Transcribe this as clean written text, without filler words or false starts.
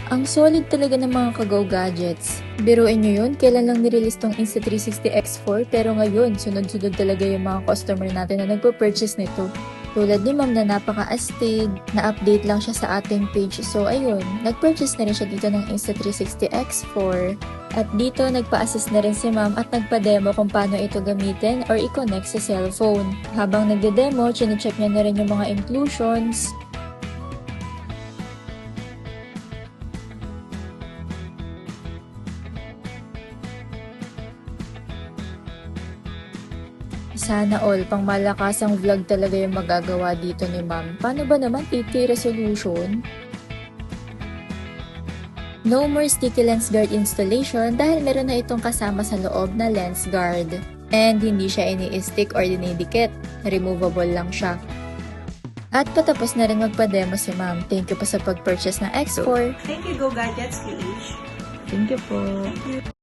Ang solid talaga ng mga Kagao gadgets. Biruin nyo yun, kailan lang nirelease tong Insta360 X4 pero ngayon, sunod-sunod talaga yung mga customer natin na nagpo-purchase nito. Tulad ni ma'am na napaka-astig, na-update lang siya sa ating page. So ayun, nag-purchase na rin siya dito ng Insta360 X4. At dito, nagpa-assist na rin si ma'am at nagpa-demo kung paano ito gamitin or i-connect sa cellphone. Habang nagde-demo, chine-check niya na rin yung mga inclusions, sana all, pang malakasang vlog talaga yung magagawa dito ni ma'am. Paano ba naman 80 resolution? No more sticky lens guard installation dahil meron na itong kasama sa loob na lens guard. And hindi siya ini-stick or dinidikit. Removable lang siya. At patapos na rin magpa-demo si ma'am. Thank you po sa pag-purchase ng X4. Thank you, Go Gadgets PH. Thank you po. Thank you.